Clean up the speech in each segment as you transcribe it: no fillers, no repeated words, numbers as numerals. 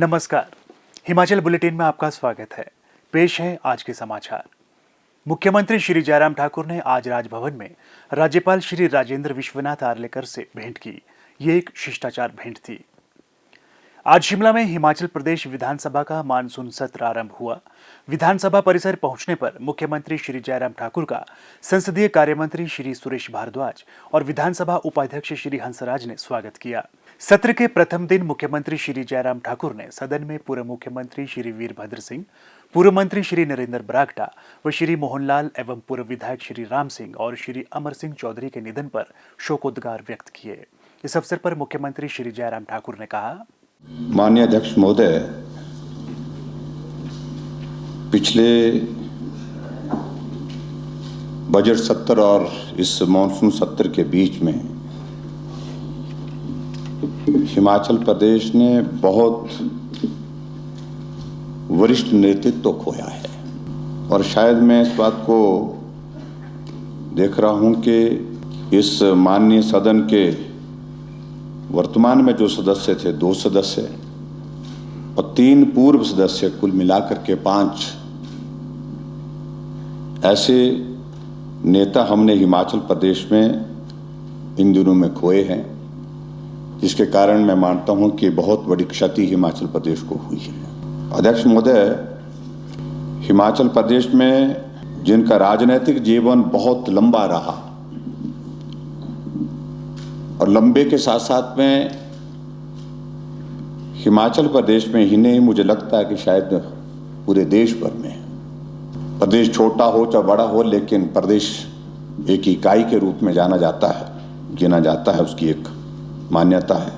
नमस्कार। हिमाचल बुलेटिन में आपका स्वागत है। पेश है आज के समाचार। मुख्यमंत्री श्री जयराम ठाकुर ने आज राजभवन में राज्यपाल श्री राजेंद्र विश्वनाथ आर्लेकर से भेंट की। ये एक शिष्टाचार भेंट थी। आज शिमला में हिमाचल प्रदेश विधानसभा का मानसून सत्र आरंभ हुआ। विधानसभा परिसर पहुंचने पर मुख्यमंत्री श्री जयराम ठाकुर का संसदीय कार्यमंत्री श्री सुरेश भारद्वाज और विधानसभा उपाध्यक्ष श्री हंसराज ने स्वागत किया। सत्र के प्रथम दिन मुख्यमंत्री श्री जयराम ठाकुर ने सदन में पूर्व मुख्यमंत्री श्री वीरभद्र सिंह, पूर्व मंत्री श्री नरेंद्र बरागटा व श्री मोहनलाल एवं पूर्व विधायक श्री राम सिंह और श्री अमर सिंह चौधरी के निधन पर शोकोद्गार व्यक्त किए। इस अवसर पर मुख्यमंत्री श्री जयराम ठाकुर ने कहा, माननीय अध्यक्ष महोदय, पिछले बजट सत्र और इस मानसून सत्र के बीच में हिमाचल प्रदेश ने बहुत वरिष्ठ नेतृत्व खोया है और शायद मैं इस बात को देख रहा हूं कि इस माननीय सदन के वर्तमान में जो सदस्य थे 2 सदस्य और 3 पूर्व सदस्य, कुल मिलाकर के 5 ऐसे नेता हमने हिमाचल प्रदेश में इन दिनों में खोए हैं, जिसके कारण मैं मानता हूं कि बहुत बड़ी क्षति हिमाचल प्रदेश को हुई है। अध्यक्ष महोदय, हिमाचल प्रदेश में जिनका राजनीतिक जीवन बहुत लंबा रहा और लंबे के साथ साथ में हिमाचल प्रदेश में ही नहीं, मुझे लगता है कि शायद पूरे देश भर में, प्रदेश छोटा हो चाहे बड़ा हो, लेकिन प्रदेश एक इकाई के रूप में गिना जाता है, उसकी एक मान्यता है।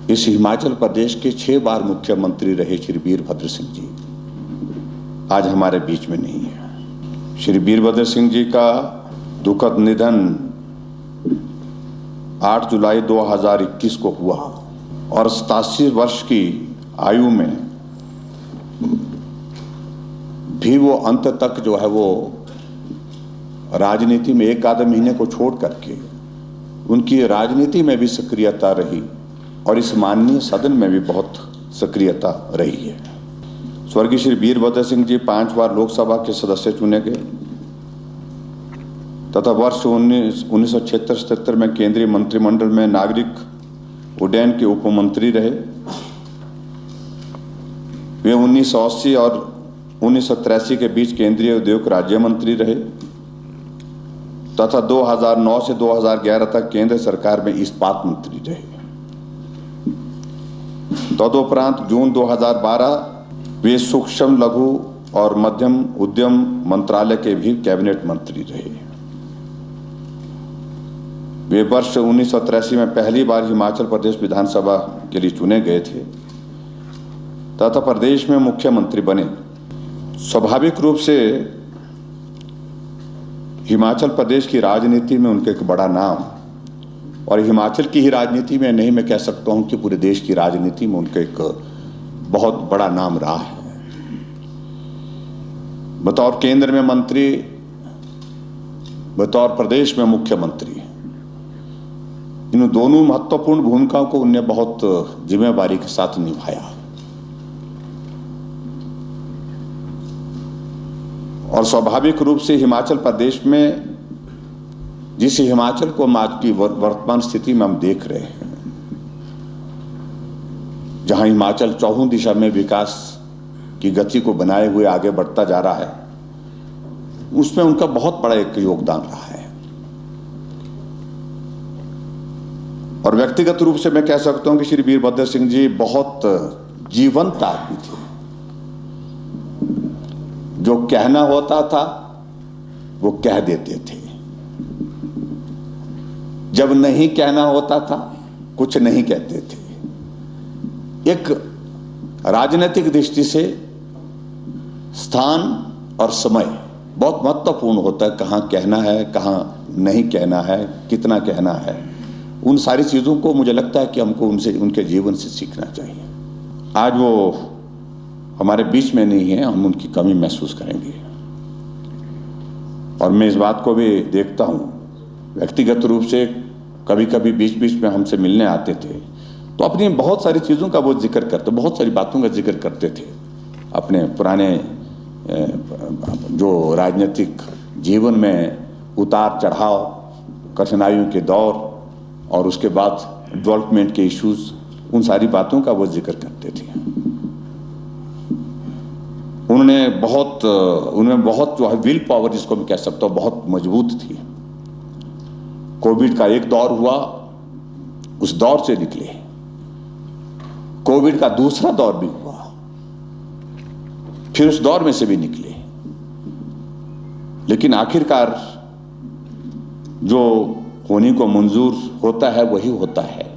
इस हिमाचल प्रदेश के 6 बार मुख्यमंत्री रहे श्री वीरभद्र सिंह जी आज हमारे बीच में नहीं है। श्री वीरभद्र सिंह जी का दुखद निधन 8 जुलाई 2021 को हुआ और 87 वर्ष की आयु में भी वो अंत तक जो है वो राजनीति में एक आध महीने को छोड़ करके उनकी राजनीति में भी सक्रियता रही और इस माननीय सदन में भी बहुत सक्रियता रही है। स्वर्गीय श्री वीरभद्र सिंह जी 5 बार लोकसभा के सदस्य चुने गए तथा वर्ष 1976-77 में केंद्रीय मंत्रिमंडल में नागरिक उड्डयन के उपमंत्री रहे। वे 1980 और 1983 के बीच केंद्रीय उद्योग राज्य मंत्री रहे तथा 2009 से 2011 तक केंद्र सरकार में इस्पात मंत्री रहे। तदुपरांत जून 2012 वे सूक्ष्म लघु और मध्यम उद्यम मंत्रालय के भी कैबिनेट मंत्री रहे। वे वर्ष 1983 में पहली बार हिमाचल प्रदेश विधानसभा के लिए चुने गए थे तथा प्रदेश में मुख्यमंत्री बने। स्वाभाविक रूप से हिमाचल प्रदेश की राजनीति में उनके एक बड़ा नाम, और हिमाचल की ही राजनीति में नहीं, मैं कह सकता हूं कि पूरे देश की राजनीति में उनका एक बहुत बड़ा नाम रहा है। बतौर केंद्र में मंत्री, बतौर प्रदेश में मुख्यमंत्री, इन दोनों महत्वपूर्ण भूमिकाओं को उन्होंने बहुत जिम्मेदारी के साथ निभाया और स्वाभाविक रूप से हिमाचल प्रदेश में, जिस हिमाचल को हम आज की वर्तमान स्थिति में हम देख रहे हैं, जहां हिमाचल चौहों दिशा में विकास की गति को बनाए हुए आगे बढ़ता जा रहा है, उसमें उनका बहुत बड़ा एक योगदान रहा है। और व्यक्तिगत रूप से मैं कह सकता हूं कि श्री वीरभद्र सिंह जी बहुत जीवंत आदमी थे। जो कहना होता था वो कह देते थे, जब नहीं कहना होता था कुछ नहीं कहते थे। एक राजनीतिक दृष्टि से स्थान और समय बहुत महत्वपूर्ण होता है, कहाँ कहना है, कहाँ नहीं कहना है, कितना कहना है। उन सारी चीज़ों को मुझे लगता है कि हमको उनके जीवन से सीखना चाहिए। आज वो हमारे बीच में नहीं है, हम उनकी कमी महसूस करेंगे। और मैं इस बात को भी देखता हूँ, व्यक्तिगत रूप से कभी कभी बीच बीच में हमसे मिलने आते थे तो अपनी बहुत सारी चीज़ों का वो जिक्र करते, बहुत सारी बातों का जिक्र करते थे अपने पुराने जो राजनीतिक जीवन में उतार चढ़ाव, कठिनाइयों के दौर और उसके बाद डेवलपमेंट के इश्यूज, उन सारी बातों का वो जिक्र करते थे। उनमें बहुत जो है विल पावर जिसको मैं कह सकता हूँ बहुत मजबूत थी। कोविड का एक दौर हुआ, उस दौर से निकले। कोविड का दूसरा दौर भी हुआ, फिर उस दौर में से भी निकले। लेकिन आखिरकार जो होने को मंजूर होता है वही होता है।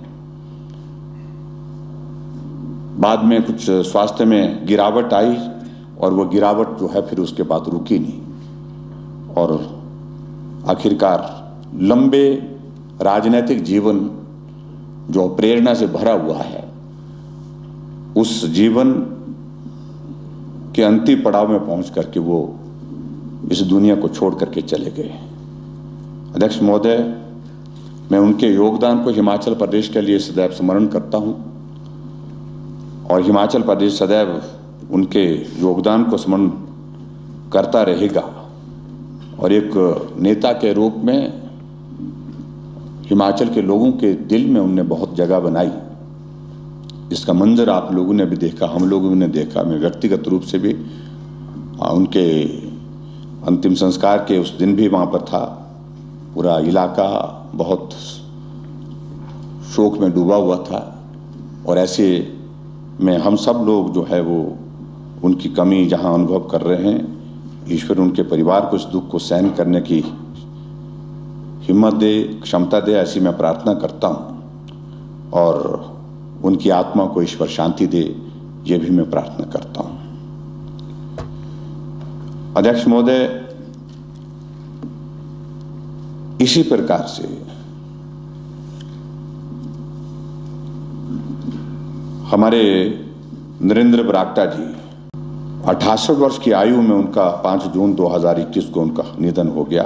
बाद में कुछ स्वास्थ्य में गिरावट आई और वो गिरावट जो है फिर उसके बाद रुकी नहीं और आखिरकार लंबे राजनीतिक जीवन जो प्रेरणा से भरा हुआ है, उस जीवन के अंतिम पड़ाव में पहुंच करके वो इस दुनिया को छोड़ करके चले गए। अध्यक्ष महोदय, मैं उनके योगदान को हिमाचल प्रदेश के लिए सदैव स्मरण करता हूं और हिमाचल प्रदेश सदैव उनके योगदान को स्मरण करता रहेगा और एक नेता के रूप में हिमाचल के लोगों के दिल में उनने बहुत जगह बनाई। इसका मंजर आप लोगों ने भी देखा, हम लोगों ने देखा। मैं व्यक्तिगत रूप से भी उनके अंतिम संस्कार के उस दिन भी वहाँ पर था। पूरा इलाका बहुत शोक में डूबा हुआ था और ऐसे में हम सब लोग जो है वो उनकी कमी जहाँ अनुभव कर रहे हैं, ईश्वर उनके परिवार को इस दुख को सहन करने की हिम्मत दे, क्षमता दे, ऐसी मैं प्रार्थना करता हूँ और उनकी आत्मा को ईश्वर शांति दे, ये भी मैं प्रार्थना करता हूँ। अध्यक्ष महोदय, इसी प्रकार से हमारे नरेंद्र बरागटा जी 68 वर्ष की आयु में उनका 5 जून 2021 को उनका निधन हो गया।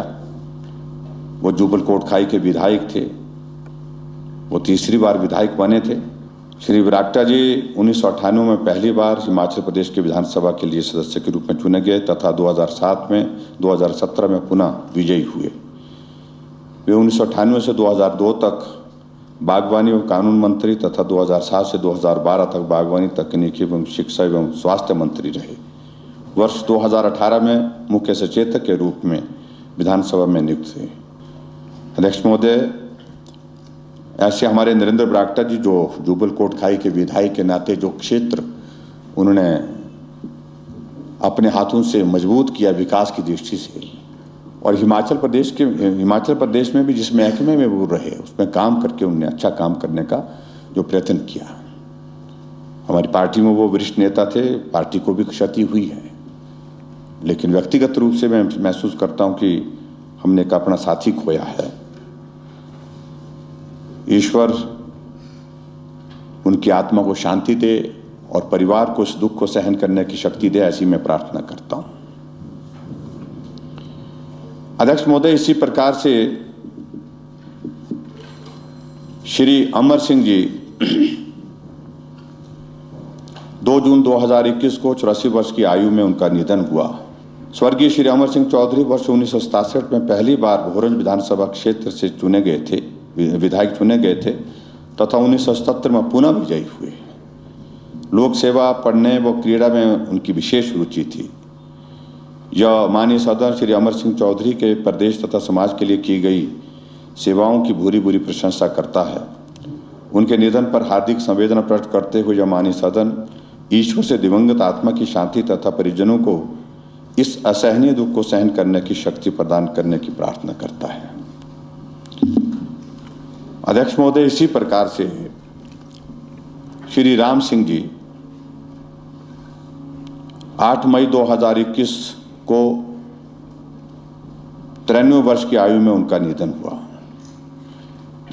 वो जुबल कोटखाई के विधायक थे, वो तीसरी बार विधायक बने थे। श्री बरागटा जी 1998 में पहली बार हिमाचल प्रदेश के विधानसभा के लिए सदस्य के रूप में चुने गए तथा 2007 में 2017 में पुनः विजयी हुए। वे 1998 से 2002 तक बागवानी एवं कानून मंत्री तथा 2007 से 2012 तक बागवानी, तकनीकी एवं शिक्षा एवं स्वास्थ्य मंत्री रहे। वर्ष 2018 में मुख्य सचेतक के रूप में विधानसभा में नियुक्त हुए। अध्यक्ष महोदय, ऐसे हमारे नरेंद्र बरागटा जी जो जुबल कोटखाई के विधायक के नाते जो क्षेत्र उन्होंने अपने हाथों से मजबूत किया विकास की दृष्टि से, और हिमाचल प्रदेश में भी जिस महकमे में वो रहे उसमें काम करके उन्होंने अच्छा काम करने का जो प्रयत्न किया। हमारी पार्टी में वो वरिष्ठ नेता थे, पार्टी को भी क्षति हुई है, लेकिन व्यक्तिगत रूप से मैं महसूस करता हूँ कि हमने एक अपना साथी खोया है। ईश्वर उनकी आत्मा को शांति दे और परिवार को इस दुख को सहन करने की शक्ति दे, ऐसी मैं प्रार्थना करता हूं। अध्यक्ष महोदय, इसी प्रकार से श्री अमर सिंह जी 2 जून 2021 को 84 वर्ष की आयु में उनका निधन हुआ। स्वर्गीय श्री अमर सिंह चौधरी वर्ष 1967 में पहली बार भोरंज विधानसभा क्षेत्र से चुने गए थे, विधायक चुने गए थे तथा 1977 में पुनः विजयी हुए। लोक सेवा, पढ़ने व क्रीड़ा में उनकी विशेष रुचि थी। यह माननीय सदन श्री अमर सिंह चौधरी के प्रदेश तथा समाज के लिए की गई सेवाओं की भूरी भूरी प्रशंसा करता है। उनके निधन पर हार्दिक संवेदना प्रकट करते हुए यह माननीय सदन ईश्वर से दिवंगत आत्मा की शांति तथा परिजनों को इस असहनीय दुख को सहन करने की शक्ति प्रदान करने की प्रार्थना करता है। अध्यक्ष महोदय, इसी प्रकार से श्री राम सिंह जी 8 मई 2021 को 93 वर्ष की आयु में उनका निधन हुआ।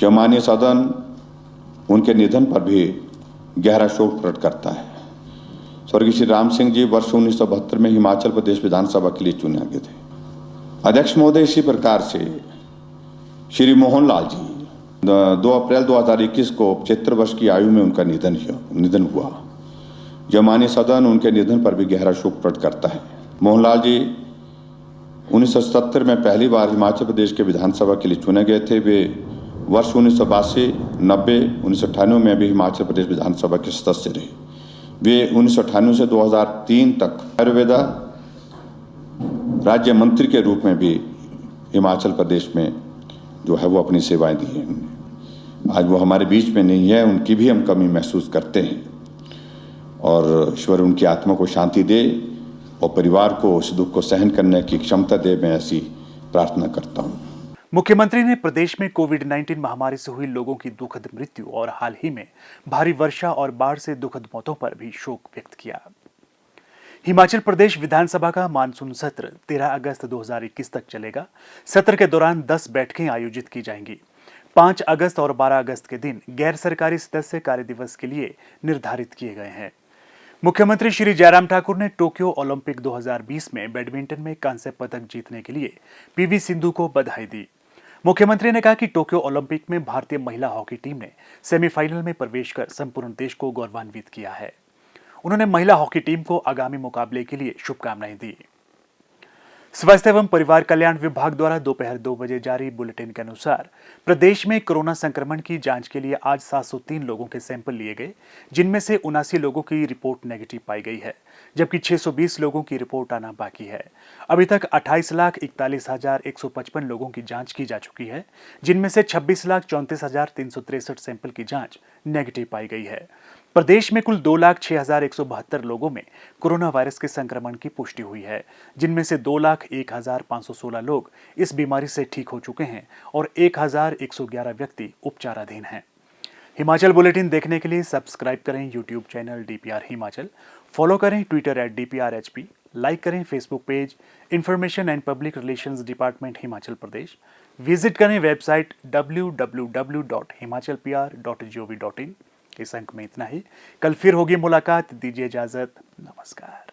यह माननीय सदन उनके निधन पर भी गहरा शोक प्रकट करता है। स्वर्गीय श्री राम सिंह जी वर्ष 1972 में हिमाचल प्रदेश विधानसभा के लिए चुने गए थे। अध्यक्ष महोदय, इसी प्रकार से श्री मोहन लाल जी 2 अप्रैल 2021 को 75 वर्ष की आयु में उनका निधन हुआ। जो माननीय सदन उनके निधन पर भी गहरा शोक प्रकट करता है। मोहनलाल जी 1977 में पहली बार हिमाचल प्रदेश के विधानसभा के लिए चुने गए थे। वे वर्ष 1982, 90, 1998 में भी हिमाचल प्रदेश विधानसभा के सदस्य रहे। वे 1998 से 2003 तक आयुर्वेदा राज्य मंत्री के रूप में भी हिमाचल प्रदेश में जो है वो अपनी सेवाएं दी हैं। आज वो हमारे बीच में नहीं है, उनकी भी हम कमी महसूस करते हैं और ईश्वर उनकी आत्मा को शांति दे और परिवार को उस दुख को सहन करने की क्षमता दे, मैं ऐसी प्रार्थना करता हूँ। मुख्यमंत्री ने प्रदेश में कोविड-19 महामारी से हुई लोगों की दुखद मृत्यु और हाल ही में भारी वर्षा और बाढ़ से दुखद मौतों पर भी शोक व्यक्त किया। हिमाचल प्रदेश विधानसभा का मानसून सत्र 13 अगस्त 2021 तक चलेगा। सत्र के दौरान 10 बैठकें आयोजित की जाएंगी। 5 अगस्त और 12 अगस्त के दिन गैर सरकारी सदस्य कार्य दिवस के लिए निर्धारित किए गए हैं। मुख्यमंत्री श्री जयराम ठाकुर ने टोक्यो ओलंपिक 2020 में बैडमिंटन में कांस्य पदक जीतने के लिए पीवी सिंधु को बधाई दी। मुख्यमंत्री ने कहा कि टोक्यो ओलंपिक में भारतीय महिला हॉकी टीम ने सेमीफाइनल में प्रवेश कर संपूर्ण देश को गौरवान्वित किया है। उन्होंने महिला हॉकी टीम को आगामी मुकाबले के लिए शुभकामनाएं दी। स्वास्थ्य एवं परिवार कल्याण विभाग द्वारा दोपहर 2 बजे जारी बुलेटिन के अनुसार प्रदेश में कोरोना संक्रमण की जांच के लिए आज 703 लोगों के सैंपल लिए गए, जिनमें से 79 लोगों की रिपोर्ट नेगेटिव पाई गई है, जबकि 620 लोगों की रिपोर्ट आना बाकी है। अभी तक 28,41,155 लोगों की जांच की जा चुकी है, जिनमें से 26,34,363 सैंपल की जांच नेगेटिव पाई गई है। प्रदेश में कुल 2,06,172 लोगों में कोरोना वायरस के संक्रमण की पुष्टि हुई है, जिनमें से 2,01,516 लोग इस बीमारी से ठीक हो चुके हैं और 1,111 व्यक्ति उपचाराधीन हैं। हिमाचल बुलेटिन देखने के लिए सब्सक्राइब करें YouTube channel DPR Himachal, follow करें ट्विटर @DPRHP, लाइक करें Facebook page information and public relations department Himachal Pradesh, visit करें वेबसाइट www.himachalpr.gov.in। इस अंक में इतना ही। कल फिर होगी मुलाकात, दीजिए इजाजत, नमस्कार।